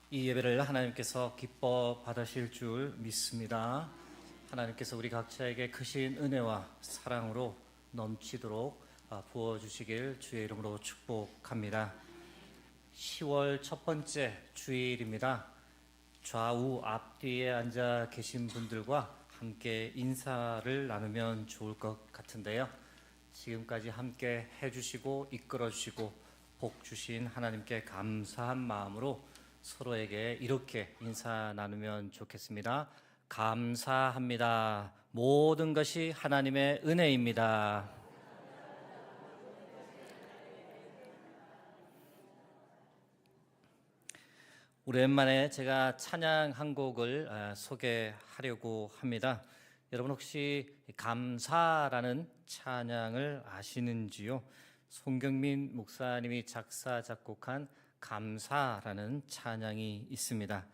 이 예배를 하나님께서 기뻐 받으실 줄 믿습니다. 하나님께서 우리 각자에게 크신 은혜와 사랑으로 넘치도록 부어주시길 주의 이름으로 축복합니다. 10월 첫 번째 주일입니다. 좌우 앞뒤에 앉아 계신 분들과 함께 인사를 나누면 좋을 것 같은데요. 지금까지 함께 해주시고 이끌어주시고 복 주신 하나님께 감사한 마음으로 서로에게 이렇게 인사 나누면 좋겠습니다. 감사합니다. 모든 것이 하나님의 은혜입니다. 오랜만에 제가 찬양 한 곡을 소개하려고 합니다. 여러분 혹시 감사라는 찬양을 아시는지요? 송경민 목사님이 작사 작곡한 감사라는 찬양이 있습니다.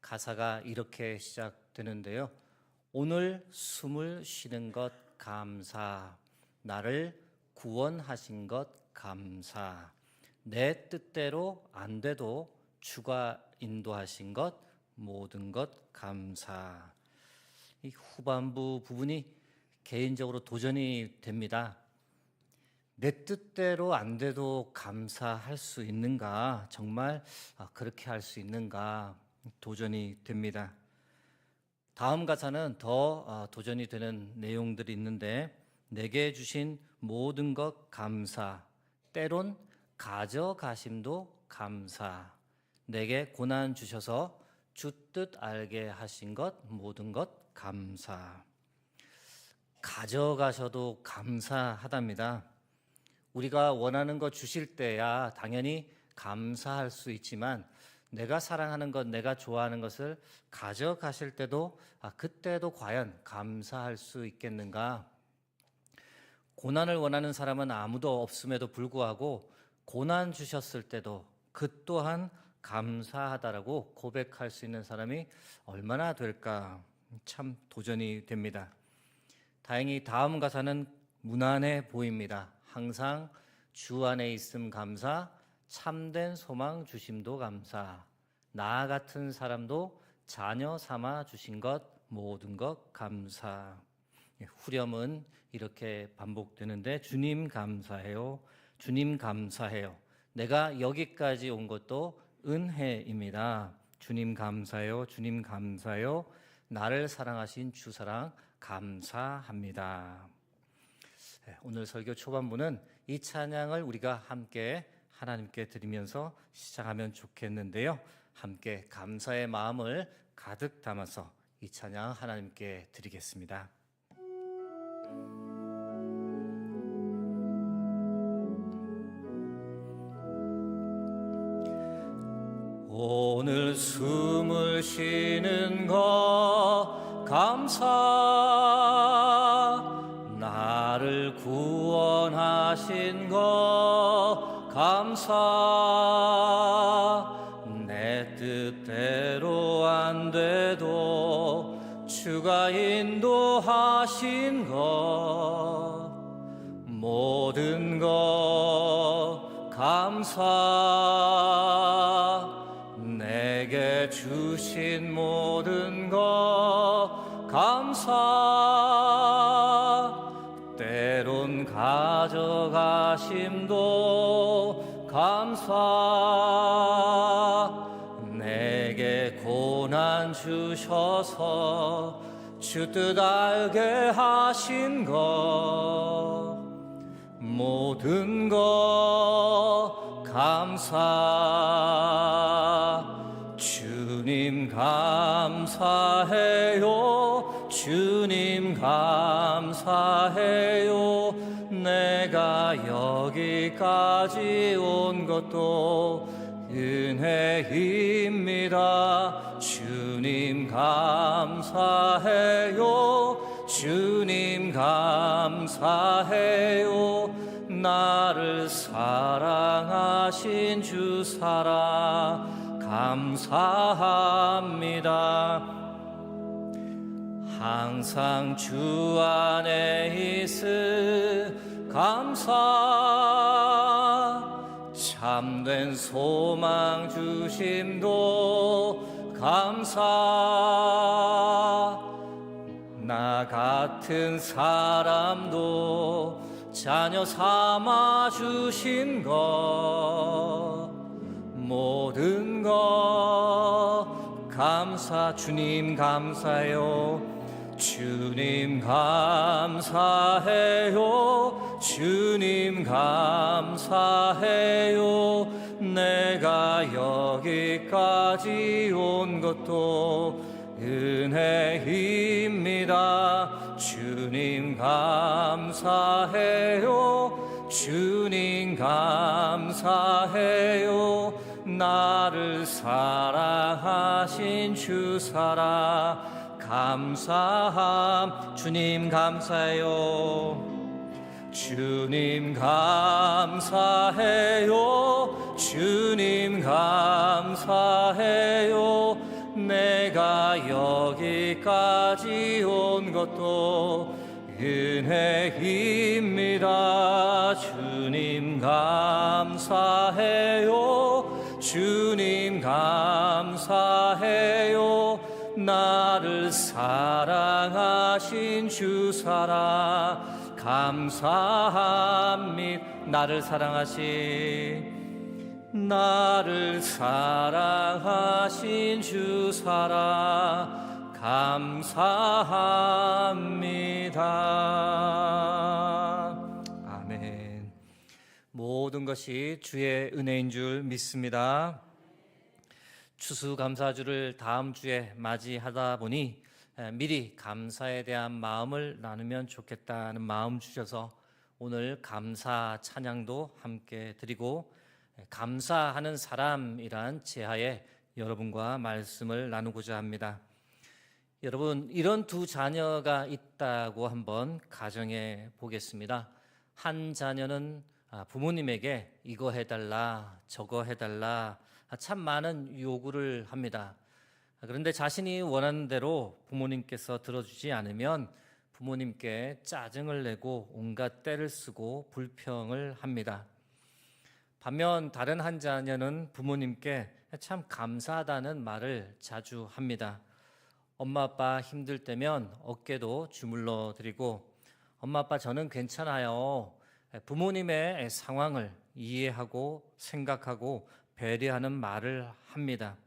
가사가 이렇게 시작되는데요. 오늘 숨을 쉬는 것 감사, 나를 구원하신 것 감사, 내 뜻대로 안 돼도 주가 인도하신 것 모든 것 감사. 이 후반부 부분이 개인적으로 도전이 됩니다. 내 뜻대로 안 돼도 감사할 수 있는가? 정말 그렇게 할 수 있는가? 도전이 됩니다. 다음 가사는 더 도전이 되는 내용들이 있는데, 내게 주신 모든 것 감사, 때론 가져가심도 감사, 내게 고난 주셔서 주 뜻 알게 하신 것 모든 것 감사. 가져가셔도 감사하답니다. 우리가 원하는 것 주실 때야 당연히 감사할 수 있지만, 내가 사랑하는 것, 내가 좋아하는 것을 가져가실 때도 그때도 과연 감사할 수 있겠는가? 고난을 원하는 사람은 아무도 없음에도 불구하고 고난 주셨을 때도 그 또한 감사하다라고 고백할 수 있는 사람이 얼마나 될까? 참 도전이 됩니다. 다행히 다음 가사는 무난해 보입니다. 항상 주 안에 있음 감사, 참된 소망 주심도 감사, 나 같은 사람도 자녀 삼아 주신 것 모든 것 감사. 후렴은 이렇게 반복되는데, 주님 감사해요, 주님 감사해요. 내가 여기까지 온 것도 은혜입니다. 주님 감사해요, 주님 감사해요. 나를 사랑하신 주 사랑 감사합니다. 오늘 설교 초반부는 이 찬양을 우리가 함께 하나님께 드리면서 시작하면 좋겠는데요. 함께 감사의 마음을 가득 담아서 이 찬양 하나님께 드리겠습니다. 오늘 숨을 쉬는 것 감사, 나를 구원하신 것 감사, 내 뜻대로 안 돼도 주가 인도하신 것 모든 것 감사, 내게 주신 모든 것 감사, 때론 가져가심도 감사, 내게 고난 주셔서 주 뜻 알게 하신 것 모든 것 감사. 주님 감사해요, 주님 감사해요. 내가 여기까지 온 것도 은혜입니다. 주님 감사해요, 주님 감사해요. 나를 사랑하신 주 사랑 감사합니다. 항상 주 안에 있음 감사, 참된 소망 주심도 감사. 나 같은 사람도 자녀 삼아 주신 것 모든 것 감사. 주님 감사해요. 주님 감사해요. 주님 감사해요. 내가 여기까지 온 것도 은혜입니다. 주님 감사해요. 주님 감사해요. 나를 사랑하신 주 살아 감사함. 주님 감사해요. 주님 감사해요. 주님 감사해요. 내가 여기까지 온 것도 은혜입니다. 주님 감사해요. 주님 감사해요. 나를 사랑하신 주 살아 감사합니다. 나를 사랑하신 주 살아 감사합니다. 아멘. 모든 것이 주의 은혜인 줄 믿습니다. 추수감사주를 다음 주에 맞이하다 보니 미리 감사에 대한 마음을 나누면 좋겠다는 마음 주셔서 오늘 감사 찬양도 함께 드리고 감사하는 사람이란 제하에 여러분과 말씀을 나누고자 합니다. 여러분, 이런 두 자녀가 있다고 한번 가정해 보겠습니다. 한 자녀는 부모님에게 이거 해달라 저거 해달라 참 많은 요구를 합니다. 그런데 자신이 원하는 대로 부모님께서 들어주지 않으면 부모님께 짜증을 내고 온갖 떼를 쓰고 불평을 합니다. 반면 다른 한 자녀는 부모님께 참 감사하다는 말을 자주 합니다. 엄마 아빠 힘들 때면 어깨도 주물러 드리고 엄마 아빠 저는 괜찮아요. 부모님의 상황을 이해하고 생각하고 배려하는 말을 합니다.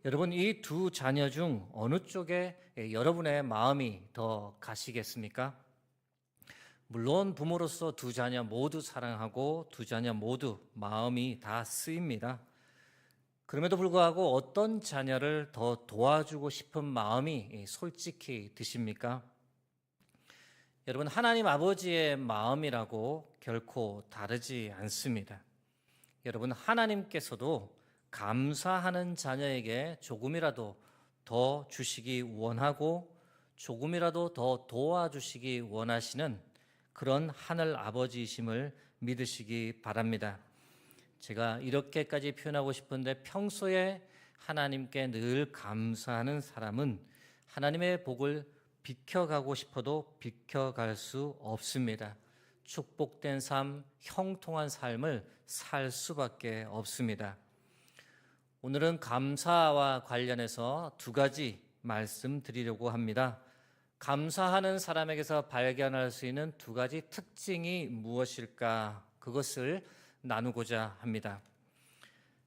여러분, 이 두 자녀 중 어느 쪽에 여러분의 마음이 더 가시겠습니까? 물론 부모로서 두 자녀 모두 사랑하고 두 자녀 모두 마음이 다 쓰입니다. 그럼에도 불구하고 어떤 자녀를 더 도와주고 싶은 마음이 솔직히 드십니까? 여러분, 하나님 아버지의 마음이라고 결코 다르지 않습니다. 여러분, 하나님께서도 감사하는 자녀에게 조금이라도 더 주시기 원하고 조금이라도 더 도와주시기 원하시는 그런 하늘 아버지이심을 믿으시기 바랍니다. 제가 이렇게까지 표현하고 싶은데 평소에 하나님께 늘 감사하는 사람은 하나님의 복을 비켜가고 싶어도 비켜갈 수 없습니다. 축복된 삶, 형통한 삶을 살 수밖에 없습니다. 오늘은 감사와 관련해서 두 가지 말씀드리려고 합니다. 감사하는 사람에게서 발견할 수 있는 두 가지 특징이 무엇일까? 그것을 나누고자 합니다.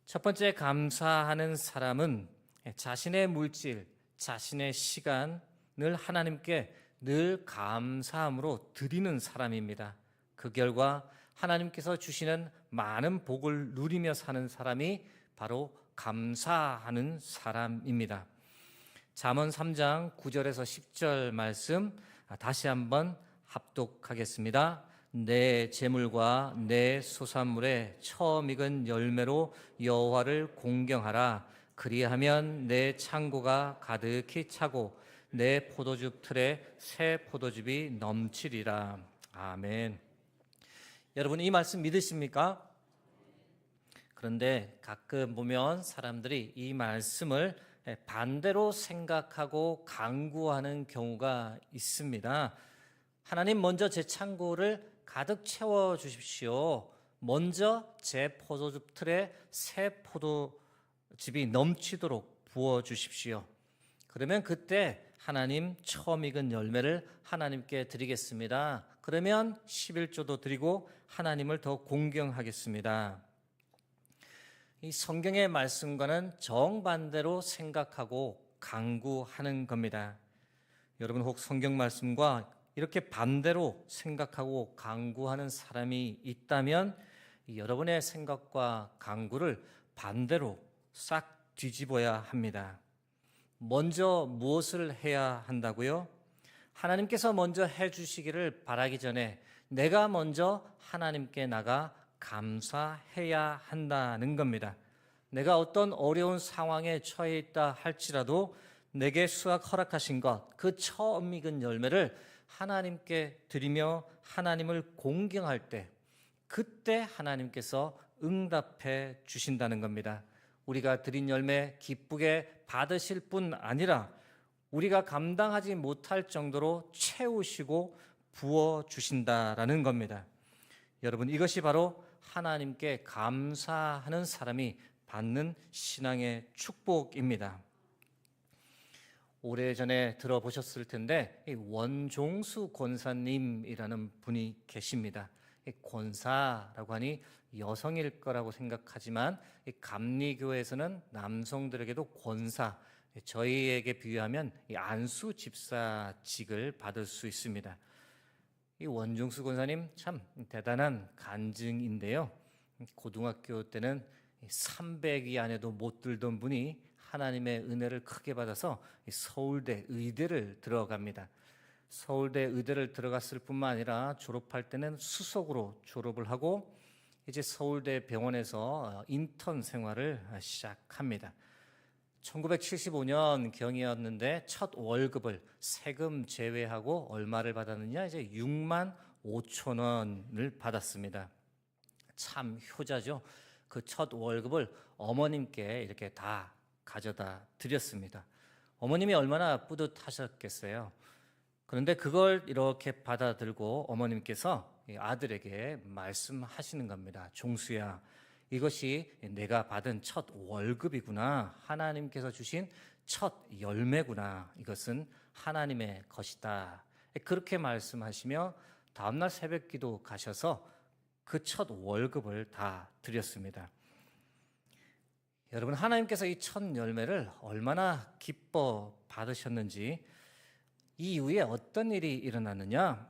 첫 번째, 감사하는 사람은 자신의 물질, 자신의 시간을 하나님께 늘 감사함으로 드리는 사람입니다. 그 결과 하나님께서 주시는 많은 복을 누리며 사는 사람이 바로 감사하는 사람입니다. 잠언 3장 9절에서 10절 말씀 다시 한번 합독하겠습니다. 내 재물과 내 소산물에 처음 익은 열매로 여호와를 공경하라. 그리하면 내 창고가 가득히 차고 내 포도즙 틀에 새 포도즙이 넘치리라. 아멘. 여러분, 이 말씀 믿으십니까? 그런데 가끔 보면 사람들이 이 말씀을 반대로 생각하고 강구하는 경우가 있습니다. 하나님, 먼저 제 창고를 가득 채워 주십시오. 먼저 제 포도즙 틀에 새 포도즙이 넘치도록 부어 주십시오. 그러면 그때 하나님 처음 익은 열매를 하나님께 드리겠습니다. 그러면 11조도 드리고 하나님을 더 공경하겠습니다. 이 성경의 말씀과는 정반대로 생각하고 강구하는 겁니다. 여러분 혹 성경 말씀과 이렇게 반대로 생각하고 강구하는 사람이 있다면 여러분의 생각과 강구를 반대로 싹 뒤집어야 합니다. 먼저 무엇을 해야 한다고요? 하나님께서 먼저 해주시기를 바라기 전에 내가 먼저 하나님께 나가 감사해야 한다는 겁니다. 내가 어떤 어려운 상황에 처해 있다 할지라도 내게 수확 허락하신 것, 그 처음 익은 열매를 하나님께 드리며 하나님을 공경할 때 그때 하나님께서 응답해 주신다는 겁니다. 우리가 드린 열매 기쁘게 받으실 뿐 아니라 우리가 감당하지 못할 정도로 채우시고 부어 주신다라는 겁니다. 여러분 이것이 바로 하나님께 감사하는 사람이 받는 신앙의 축복입니다. 오래전에 들어보셨을 텐데 원종수 권사님이라는 분이 계십니다. 권사라고 하니 여성일 거라고 생각하지만 감리교에서는 남성들에게도 권사, 저희에게 비유하면 안수 집사직을 받을 수 있습니다. 이 원종수 권사님 참 대단한 간증인데요. 고등학교 때는 300위 안에도 못 들던 분이 하나님의 은혜를 크게 받아서 서울대 의대를 들어갑니다. 서울대 의대를 들어갔을 뿐만 아니라 졸업할 때는 수석으로 졸업을 하고 이제 서울대 병원에서 인턴 생활을 시작합니다. 1975년 경이었는데 첫 월급을 세금 제외하고 얼마를 받았느냐? 이제 6만 5천 원을 받았습니다. 참 효자죠. 그 첫 월급을 어머님께 이렇게 다 가져다 드렸습니다. 어머님이 얼마나 뿌듯하셨겠어요. 그런데 그걸 이렇게 받아들고 어머님께서 아들에게 말씀하시는 겁니다. 종수야, 이것이 내가 받은 첫 월급이구나. 하나님께서 주신 첫 열매구나. 이것은 하나님의 것이다. 그렇게 말씀하시며 다음날 새벽기도 가셔서 그 첫 월급을 다 드렸습니다. 여러분 하나님께서 이 첫 열매를 얼마나 기뻐 받으셨는지 이 이후에 어떤 일이 일어났느냐?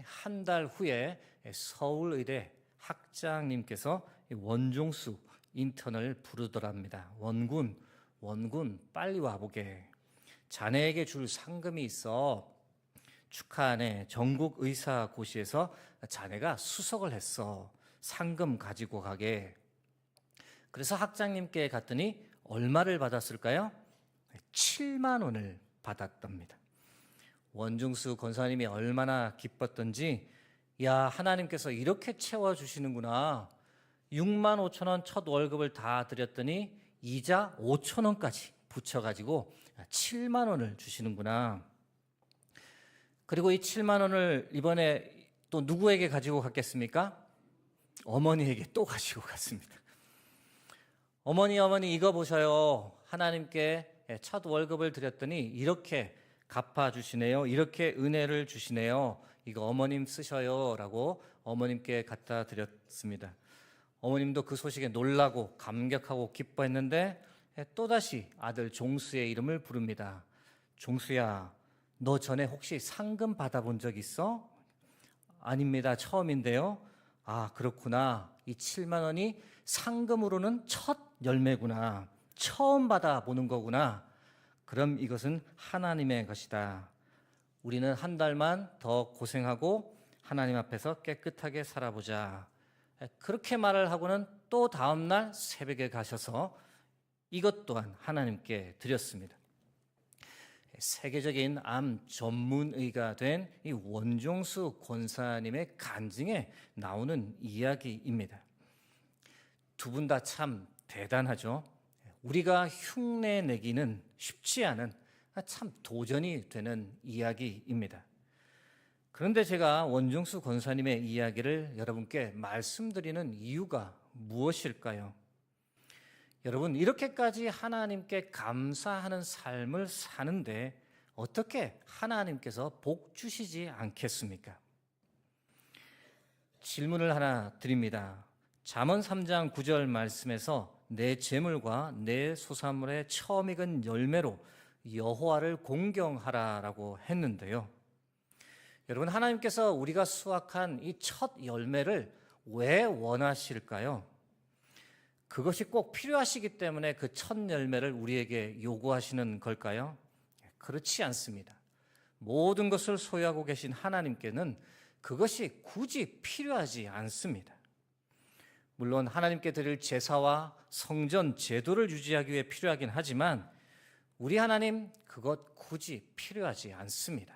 한 달 후에 서울의대 학장님께서 원종수 인턴을 부르더랍니다. 원군 빨리 와보게. 자네에게 줄 상금이 있어. 축하하네. 전국 의사고시에서 자네가 수석을 했어. 상금 가지고 가게. 그래서 학장님께 갔더니 얼마를 받았을까요? 7만 원을 받았답니다. 원종수 권사님이 얼마나 기뻤던지, 야, 하나님께서 이렇게 채워주시는구나. 6만 5천 원 첫 월급을 다 드렸더니 이자 5천 원까지 붙여가지고 7만 원을 주시는구나. 그리고 이 7만 원을 이번에 또 누구에게 가지고 갔겠습니까? 어머니에게 또 가지고 갔습니다. 어머니 이거 보셔요. 하나님께 첫 월급을 드렸더니 이렇게 갚아주시네요. 이렇게 은혜를 주시네요. 이거 어머님 쓰셔요 라고 어머님께 갖다 드렸습니다. 어머님도 그 소식에 놀라고 감격하고 기뻐했는데 또다시 아들 종수의 이름을 부릅니다. 종수야, 너 전에 혹시 상금 받아본 적 있어? 아닙니다. 처음인데요. 아, 그렇구나. 이 7만 원이 상금으로는 첫 열매구나. 처음 받아보는 거구나. 그럼 이것은 하나님의 것이다. 우리는 한 달만 더 고생하고 하나님 앞에서 깨끗하게 살아보자. 그렇게 말을 하고는 또 다음날 새벽에 가셔서 이것 또한 하나님께 드렸습니다. 세계적인 암 전문의가 된 이 원종수 권사님의 간증에 나오는 이야기입니다. 두 분 다 참 대단하죠. 우리가 흉내 내기는 쉽지 않은 참 도전이 되는 이야기입니다. 그런데 제가 원중수 권사님의 이야기를 여러분께 말씀드리는 이유가 무엇일까요? 여러분, 이렇게까지 하나님께 감사하는 삶을 사는데 어떻게 하나님께서 복 주시지 않겠습니까? 질문을 하나 드립니다. 잠언 3장 9절 말씀에서 내 재물과 내 소산물의 처음 익은 열매로 여호와를 공경하라라고 했는데요. 여러분, 하나님께서 우리가 수확한 이 첫 열매를 왜 원하실까요? 그것이 꼭 필요하시기 때문에 그 첫 열매를 우리에게 요구하시는 걸까요? 그렇지 않습니다. 모든 것을 소유하고 계신 하나님께는 그것이 굳이 필요하지 않습니다. 물론 하나님께 드릴 제사와 성전 제도를 유지하기 위해 필요하긴 하지만 우리 하나님 그것 굳이 필요하지 않습니다.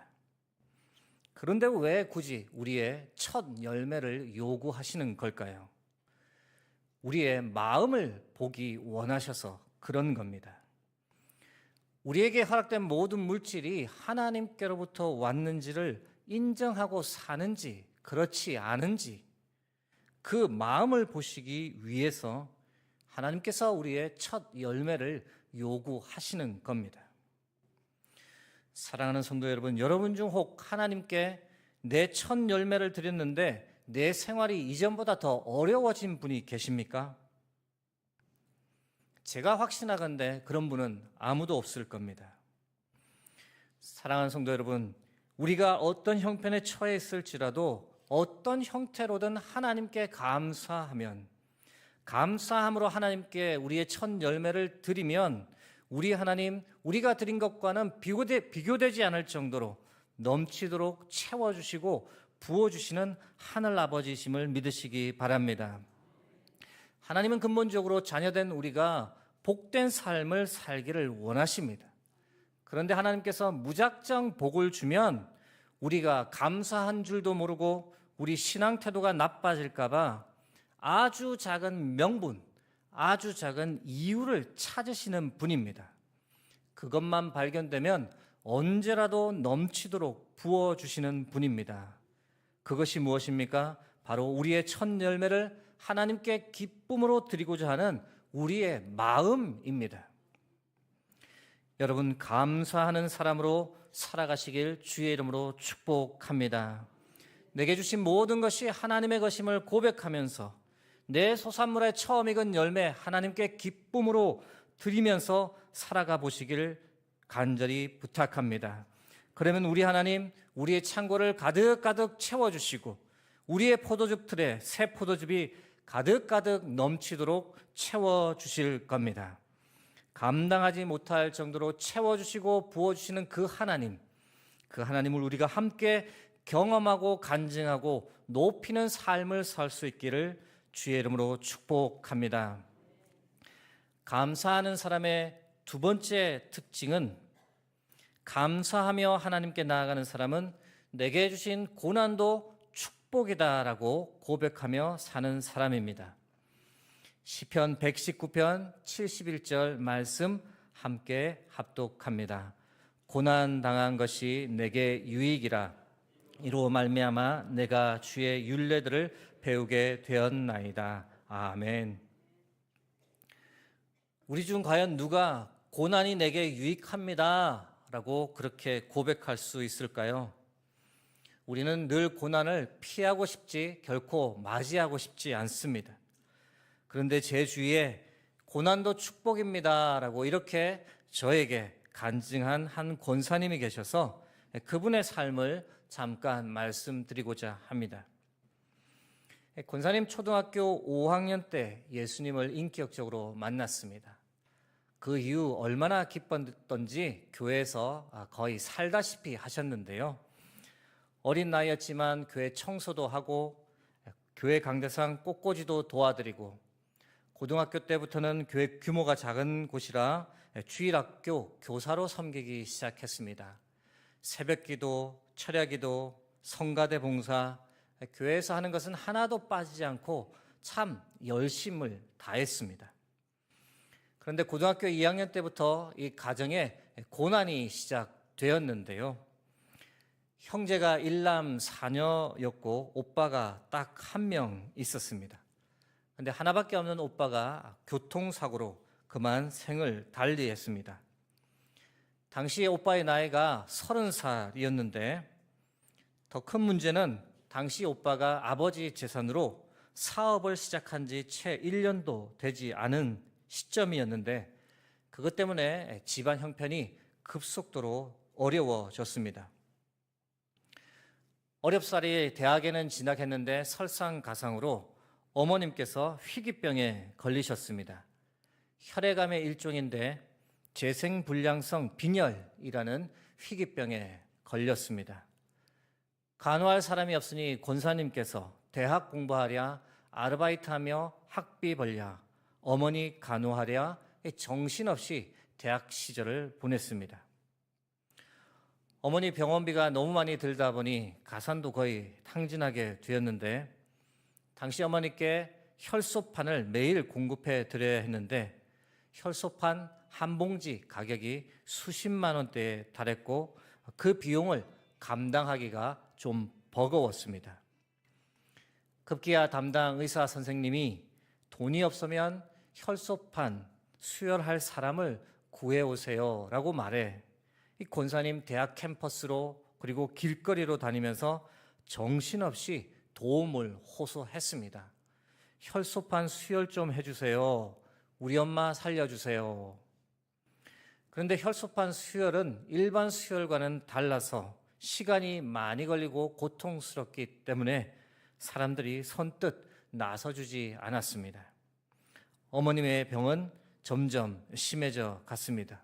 그런데 왜 굳이 우리의 첫 열매를 요구하시는 걸까요? 우리의 마음을 보기 원하셔서 그런 겁니다. 우리에게 허락된 모든 물질이 하나님께로부터 왔는지를 인정하고 사는지 그렇지 않은지 그 마음을 보시기 위해서 하나님께서 우리의 첫 열매를 요구하시는 겁니다. 사랑하는 성도 여러분, 여러분 중 혹 하나님께 내 첫 열매를 드렸는데 내 생활이 이전보다 더 어려워진 분이 계십니까? 제가 확신하건대 그런 분은 아무도 없을 겁니다. 사랑하는 성도 여러분, 우리가 어떤 형편에 처해 있을지라도 어떤 형태로든 하나님께 감사하면, 감사함으로 하나님께 우리의 첫 열매를 드리면 우리 하나님, 우리가 드린 것과는 비교되지 않을 정도로 넘치도록 채워주시고 부어주시는 하늘 아버지심을 믿으시기 바랍니다. 하나님은 근본적으로 자녀된 우리가 복된 삶을 살기를 원하십니다. 그런데 하나님께서 무작정 복을 주면 우리가 감사한 줄도 모르고 우리 신앙 태도가 나빠질까 봐 아주 작은 명분, 아주 작은 이유를 찾으시는 분입니다. 그것만 발견되면 언제라도 넘치도록 부어주시는 분입니다. 그것이 무엇입니까? 바로 우리의 첫 열매를 하나님께 기쁨으로 드리고자 하는 우리의 마음입니다. 여러분, 감사하는 사람으로 살아가시길 주의 이름으로 축복합니다. 내게 주신 모든 것이 하나님의 것임을 고백하면서 내 소산물의 처음 익은 열매 하나님께 기쁨으로 드리면서 살아가 보시길 간절히 부탁합니다. 그러면 우리 하나님, 우리의 창고를 가득가득 채워주시고 우리의 포도즙 틀에 새 포도즙이 가득가득 넘치도록 채워주실 겁니다. 감당하지 못할 정도로 채워주시고 부어주시는 그 하나님을 우리가 함께 경험하고 간증하고 높이는 삶을 살 수 있기를 주의 이름으로 축복합니다. 감사하는 사람의 두 번째 특징은 감사하며 하나님께 나아가는 사람은 내게 주신 고난도 축복이다라고 고백하며 사는 사람입니다. 시편 119편 71절 말씀 함께 합독합니다. 고난 당한 것이 내게 유익이라 이로 말미암아 내가 주의 율례들을 배우게 되었나이다. 아멘. 우리 중 과연 누가 고난이 내게 유익합니다 라고 그렇게 고백할 수 있을까요? 우리는 늘 고난을 피하고 싶지 결코 맞이하고 싶지 않습니다. 그런데 제 주위에 고난도 축복입니다 라고 이렇게 저에게 간증한 한 권사님이 계셔서 그분의 삶을 잠깐 말씀드리고자 합니다. 권사님 초등학교 5학년 때 예수님을 인격적으로 만났습니다. 그 이후 얼마나 기뻤던지 교회에서 거의 살다시피 하셨는데요. 어린 나이였지만 교회 청소도 하고 교회 강대상 꽃꽂이도 도와드리고 고등학교 때부터는 교회 규모가 작은 곳이라 주일학교 교사로 섬기기 시작했습니다. 새벽기도, 철야기도, 성가대 봉사, 교회에서 하는 것은 하나도 빠지지 않고 참 열심을 다했습니다. 그런데 고등학교 2학년 때부터 이 가정에 고난이 시작되었는데요. 형제가 일남 사녀였고 오빠가 딱 한 명 있었습니다. 근데 하나밖에 없는 오빠가 교통사고로 그만 생을 달리했습니다. 당시 오빠의 나이가 30살이었는데 더 큰 문제는 당시 오빠가 아버지 재산으로 사업을 시작한 지 채 1년도 되지 않은 시점이었는데 그것 때문에 집안 형편이 급속도로 어려워졌습니다. 어렵사리 대학에는 진학했는데 설상가상으로 어머님께서 희귀병에 걸리셨습니다. 혈액암의 일종인데 재생불량성 빈혈이라는 희귀병에 걸렸습니다. 간호할 사람이 없으니 권사님께서 대학 공부하랴, 아르바이트하며 학비 벌랴, 어머니 간호하랴 정신없이 대학 시절을 보냈습니다. 어머니 병원비가 너무 많이 들다 보니 가산도 거의 탕진하게 되었는데 당시 어머니께 혈소판을 매일 공급해 드려야 했는데 혈소판 한 봉지 가격이 수십만 원대에 달했고 그 비용을 감당하기가 좀 버거웠습니다. 급기야 담당 의사 선생님이 돈이 없으면 혈소판 수혈할 사람을 구해오세요 라고 말해 이 권사님 대학 캠퍼스로 그리고 길거리로 다니면서 정신없이 도움을 호소했습니다. 혈소판 수혈 좀 해주세요. 우리 엄마 살려주세요. 그런데 혈소판 수혈은 일반 수혈과는 달라서 시간이 많이 걸리고 고통스럽기 때문에 사람들이 선뜻 나서주지 않았습니다. 어머님의 병은 점점 심해져 갔습니다.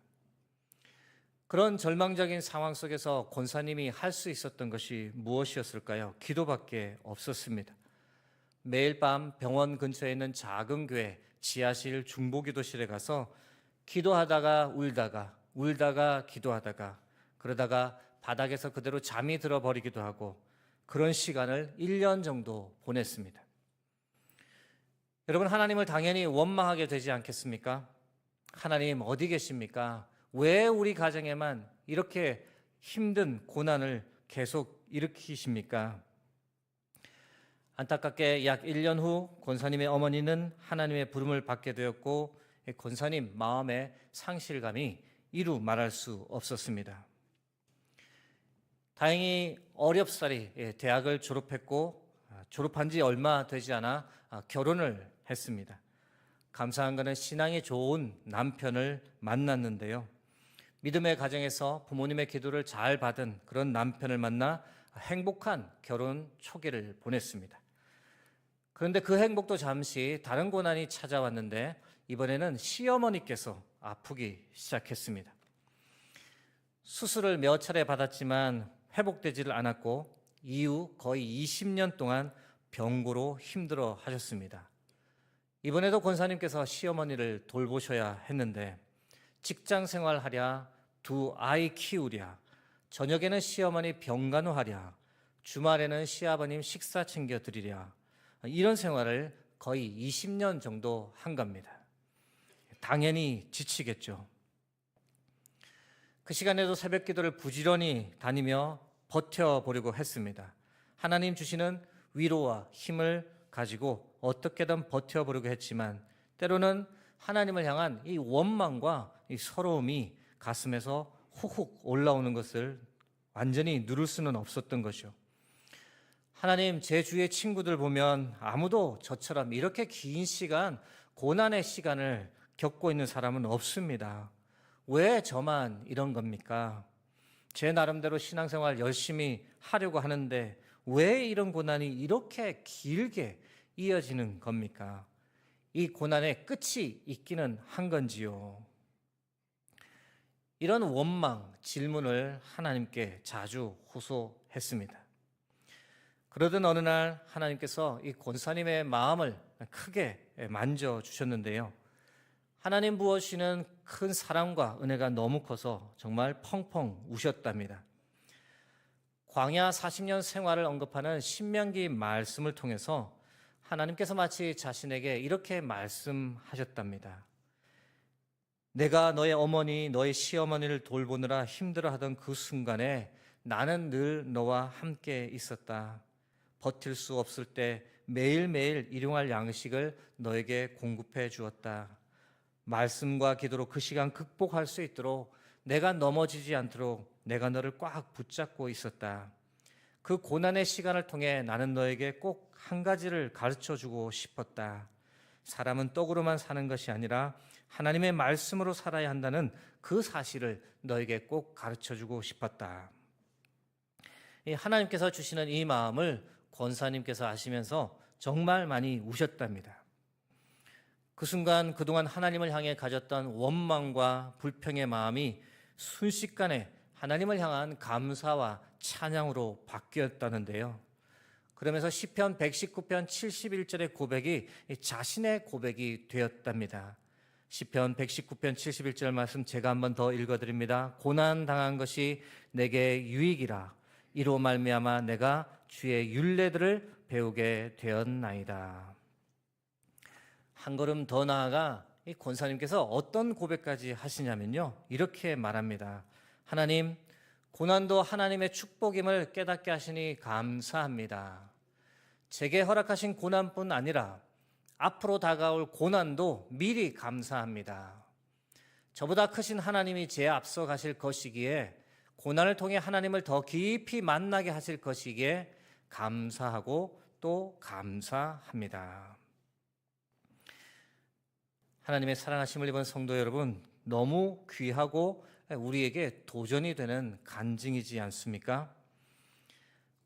그런 절망적인 상황 속에서 권사님이 할 수 있었던 것이 무엇이었을까요? 기도밖에 없었습니다. 매일 밤 병원 근처에 있는 작은 교회 지하실 중보기도실에 가서 기도하다가 울다가 기도하다가 그러다가 바닥에서 그대로 잠이 들어버리기도 하고 그런 시간을 1년 정도 보냈습니다. 여러분, 하나님을 당연히 원망하게 되지 않겠습니까? 하나님 어디 계십니까? 왜 우리 가정에만 이렇게 힘든 고난을 계속 일으키십니까? 안타깝게 약 1년 후 권사님의 어머니는 하나님의 부름을 받게 되었고 권사님 마음의 상실감이 이루 말할 수 없었습니다. 다행히 어렵사리 대학을 졸업했고 졸업한 지 얼마 되지 않아 결혼을 했습니다. 감사한 것은 신앙이 좋은 남편을 만났는데요. 믿음의 가정에서 부모님의 기도를 잘 받은 그런 남편을 만나 행복한 결혼 초기를 보냈습니다. 그런데 그 행복도 잠시 다른 고난이 찾아왔는데 이번에는 시어머니께서 아프기 시작했습니다. 수술을 몇 차례 받았지만 회복되지를 않았고 이후 거의 20년 동안 병고로 힘들어 하셨습니다. 이번에도 권사님께서 시어머니를 돌보셔야 했는데 직장 생활하랴, 두 아이 키우랴, 저녁에는 시어머니 병간호하랴, 주말에는 시아버님 식사 챙겨드리랴 이런 생활을 거의 20년 정도 한 겁니다. 당연히 지치겠죠. 그 시간에도 새벽 기도를 부지런히 다니며 버텨보려고 했습니다. 하나님 주시는 위로와 힘을 가지고 어떻게든 버텨보려고 했지만 때로는 하나님을 향한 이 원망과 이 서러움이 가슴에서 훅훅 올라오는 것을 완전히 누를 수는 없었던 것이죠. 하나님, 제 주위의 친구들 보면 아무도 저처럼 이렇게 긴 시간, 고난의 시간을 겪고 있는 사람은 없습니다. 왜 저만 이런 겁니까? 제 나름대로 신앙생활 열심히 하려고 하는데 왜 이런 고난이 이렇게 길게 이어지는 겁니까? 이 고난의 끝이 있기는 한 건지요? 이런 원망, 질문을 하나님께 자주 호소했습니다. 그러던 어느 날 하나님께서 이 권사님의 마음을 크게 만져주셨는데요. 하나님 부어주시는 큰 사랑과 은혜가 너무 커서 정말 펑펑 우셨답니다. 광야 40년 생활을 언급하는 신명기 말씀을 통해서 하나님께서 마치 자신에게 이렇게 말씀하셨답니다. 내가 너의 어머니, 너의 시어머니를 돌보느라 힘들어하던 그 순간에 나는 늘 너와 함께 있었다. 버틸 수 없을 때 매일매일 일용할 양식을 너에게 공급해 주었다. 말씀과 기도로 그 시간 극복할 수 있도록 내가 넘어지지 않도록 내가 너를 꽉 붙잡고 있었다. 그 고난의 시간을 통해 나는 너에게 꼭 한 가지를 가르쳐 주고 싶었다. 사람은 떡으로만 사는 것이 아니라 하나님의 말씀으로 살아야 한다는 그 사실을 너에게 꼭 가르쳐 주고 싶었다. 하나님께서 주시는 이 마음을 권사님께서 아시면서 정말 많이 우셨답니다. 그 순간 그동안 하나님을 향해 가졌던 원망과 불평의 마음이 순식간에 하나님을 향한 감사와 찬양으로 바뀌었다는데요. 그러면서 시편 119편 71절의 고백이 자신의 고백이 되었답니다. 시편 119편 71절 말씀 제가 한번 더 읽어드립니다. 고난 당한 것이 내게 유익이라 이로 말미암아 내가 주의 율례들을 배우게 되었나이다. 한 걸음 더 나아가 이 권사님께서 어떤 고백까지 하시냐면요, 이렇게 말합니다. 하나님, 고난도 하나님의 축복임을 깨닫게 하시니 감사합니다. 제게 허락하신 고난뿐 아니라 앞으로 다가올 고난도 미리 감사합니다. 저보다 크신 하나님이 제 앞서 가실 것이기에 고난을 통해 하나님을 더 깊이 만나게 하실 것이기에 감사하고 또 감사합니다. 하나님의 사랑하심을 입은 성도 여러분, 너무 귀하고 우리에게 도전이 되는 간증이지 않습니까?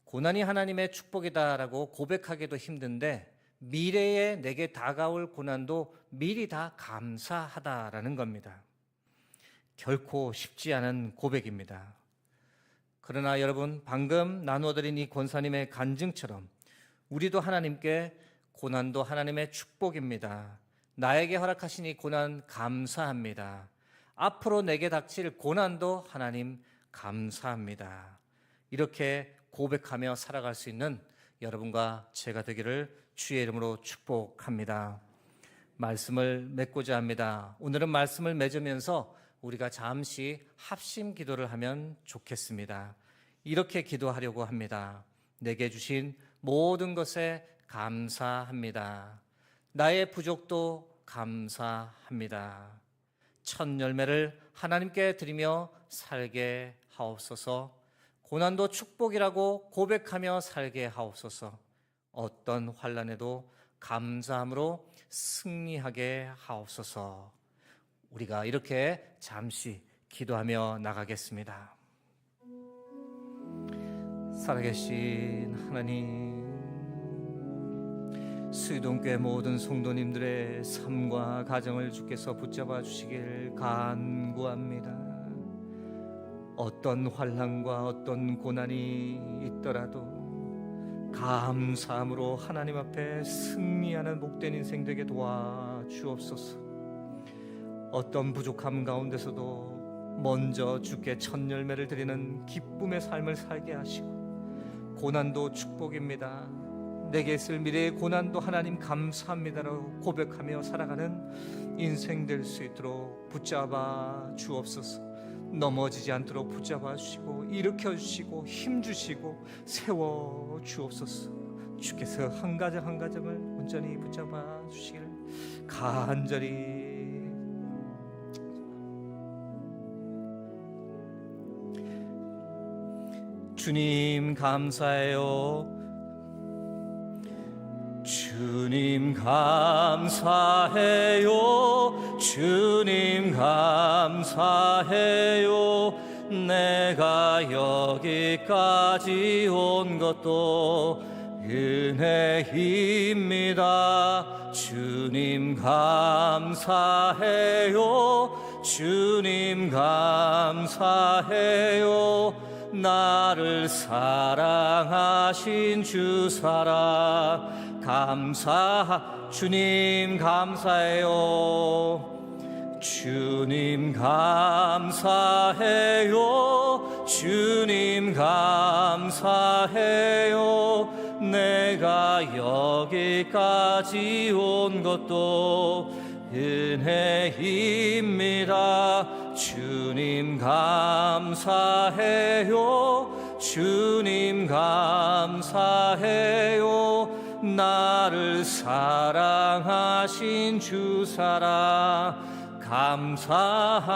고난이 하나님의 축복이다라고 고백하기도 힘든데 미래에 내게 다가올 고난도 미리 다 감사하다라는 겁니다. 결코 쉽지 않은 고백입니다. 그러나 여러분, 방금 나누어드린 이 권사님의 간증처럼 우리도 하나님께 고난도 하나님의 축복입니다. 나에게 허락하신 이 고난 감사합니다. 앞으로 내게 닥칠 고난도 하나님 감사합니다. 이렇게 고백하며 살아갈 수 있는 여러분과 제가 되기를 주의 이름으로 축복합니다. 말씀을 맺고자 합니다. 오늘은 말씀을 맺으면서 우리가 잠시 합심 기도를 하면 좋겠습니다. 이렇게 기도하려고 합니다. 내게 주신 모든 것에 감사합니다. 나의 부족도 감사합니다. 첫 열매를 하나님께 드리며 살게 하옵소서. 고난도 축복이라고 고백하며 살게 하옵소서. 어떤 환난에도 감사함으로 승리하게 하옵소서. 우리가 이렇게 잠시 기도하며 나가겠습니다. 살아계신 하나님, 수유동교회 모든 성도님들의 삶과 가정을 주께서 붙잡아 주시길 간구합니다. 어떤 환난과 어떤 고난이 있더라도 감사함으로 하나님 앞에 승리하는 복된 인생 되게 도와주옵소서. 어떤 부족함 가운데서도 먼저 주께 첫 열매를 드리는 기쁨의 삶을 살게 하시고, 고난도 축복입니다. 내게 있을 미래의 고난도 하나님 감사합니다라고 고백하며 살아가는 인생 될 수 있도록 붙잡아 주옵소서. 넘어지지 않도록 붙잡아 주시고 일으켜 주시고 힘 주시고 세워 주옵소서. 주께서 한 가정 한 가정을 온전히 붙잡아 주시기를 간절히 주님 감사해요. 주님 감사해요. 주님 감사해요. 내가 여기까지 온 것도 은혜입니다. 주님 감사해요. 주님 감사해요. 나를 사랑하신 주 사랑 주님 감사해요. 주님 감사해요. 주님 감사해요. 내가 여기까지 온 것도 은혜입니다. 주님 감사해요. 주님 감사해요. 나를 사랑하신 주 사랑 감사합니다.